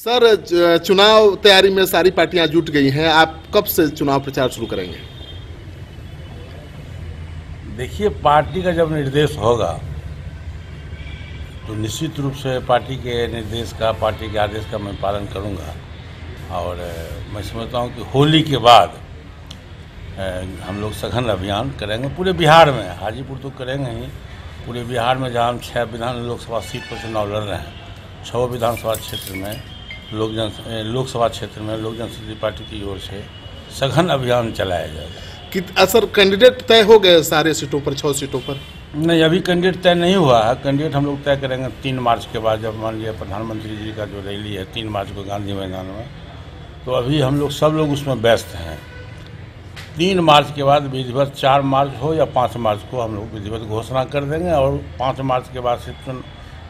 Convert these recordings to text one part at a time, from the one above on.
Sir, चुनाव तैयारी में सारी पार्टियां जुट गई हैं। आप कब से चुनाव प्रचार शुरू करेंगे? देखिए, पार्टी का जब निर्देश होगा तो निश्चित रूप से पार्टी के निर्देश का, पार्टी के आदेश का मैं पालन करूंगा। और मैं समझता हूं कि होली के बाद हम लोग सघन अभियान करेंगे पूरे बिहार में। हाजीपुर तो करेंगे ही, पूरे बिहार में जहां हम 6 विधान लोकसभा सीट पर चुनाव लड़ रहे हैं, 6 विधानसभा क्षेत्र में लोकसभा क्षेत्र में लोक जनशक्ति पार्टी की ओर से सघन अभियान चलाया जाएगा। सर, कैंडिडेट तय हो गए सारे सीटों पर, 6 सीटों पर? नहीं, अभी कैंडिडेट तय नहीं हुआ है। कैंडिडेट हम लोग तय करेंगे 3 मार्च के बाद, जब मान लिया प्रधानमंत्री जी का जो रैली है 3 मार्च को गांधी मैदान में, तो अभी हम लोग सब लोग उसमें व्यस्त हैं। 3 मार्च के बाद विधिवत 4 मार्च हो या 5 मार्च को हम लोग विधिवत घोषणा कर देंगे और 5 मार्च के बाद से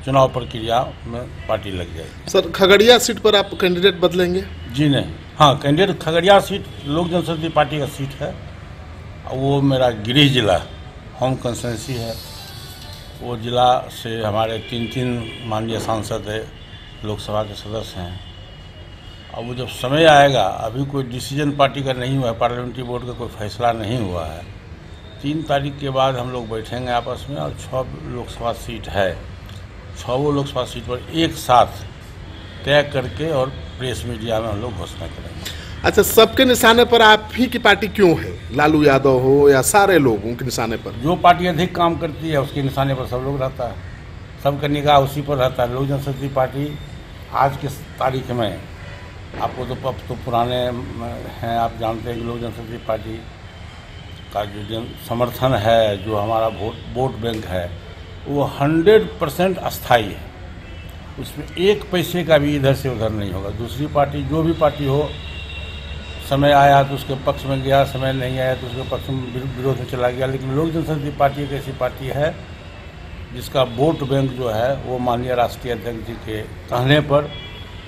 चुनाव प्रक्रिया में पार्टी लग जाएगी। सर, खगड़िया सीट पर आप कैंडिडेट बदलेंगे? जी नहीं, हाँ, कैंडिडेट खगड़िया सीट लोक जनशक्ति पार्टी का सीट है। वो मेरा गृह जिला होम कंस्टिट्यूंसी है। वो जिला से हमारे 3 माननीय सांसद है, लोकसभा के सदस्य हैं। अब वो जब समय आएगा, अभी कोई डिसीजन पार्टी का नहीं हुआ है, पार्लियामेंट्री बोर्ड का कोई फैसला नहीं हुआ है। 3 तारीख के बाद हम लोग बैठेंगे आपस में और 6 लोकसभा सीट है, 6 लोकसभा सीट पर एक साथ तय करके और प्रेस मीडिया में हम लोग घोषणा करेंगे। अच्छा, सबके निशाने पर आप ही की पार्टी क्यों है? लालू यादव हो या सारे लोगों के निशाने पर? जो पार्टी अधिक काम करती है उसके निशाने पर सब लोग रहता है, सबका निगाह उसी पर रहता है। लोक जनशक्ति पार्टी आज के तारीख में, आपको तो पुराने हैं, आप जानते हैं कि लोक जनशक्ति पार्टी का जो समर्थन है, जो हमारा वोट बैंक है, वो 100% अस्थाई है। उसमें 1 पैसे का भी इधर से उधर नहीं होगा। दूसरी पार्टी, जो भी पार्टी हो, समय आया तो उसके पक्ष में गया, समय नहीं आया तो उसके पक्ष में विरोध में चला गया। लेकिन लोक जनशक्ति पार्टी एक ऐसी पार्टी है जिसका वोट बैंक जो है वो माननीय राष्ट्रीय अध्यक्ष जी के कहने पर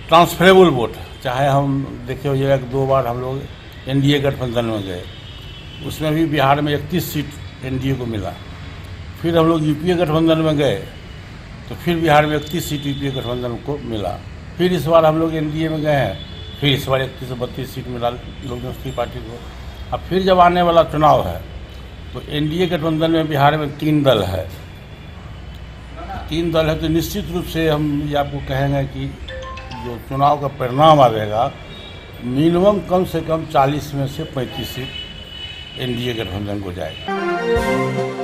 ट्रांसफरेबल वोट है। चाहे हम देखिए, ये 1-2 बार हम लोग एनडीए गठबंधन में गए, उसमें भी बिहार में 31 सीट एनडीए को मिला। फिर हम लोग यूपीए गठबंधन में गए तो फिर बिहार में 31 सीट यूपीए गठबंधन को मिला। फिर इस बार हम लोग एनडीए में गए हैं, फिर इस बार 31 से 32 सीट मिला लोक जनशक्ति पार्टी को। अब फिर जब आने वाला चुनाव है तो एनडीए गठबंधन में बिहार में 3 दल है। 3 दल है तो निश्चित रूप से हम ये आपको कहेंगे कि जो चुनाव का परिणाम आएगा, मिनिमम कम से कम 40 में से 35 सीट एनडीए गठबंधन को जाएगा।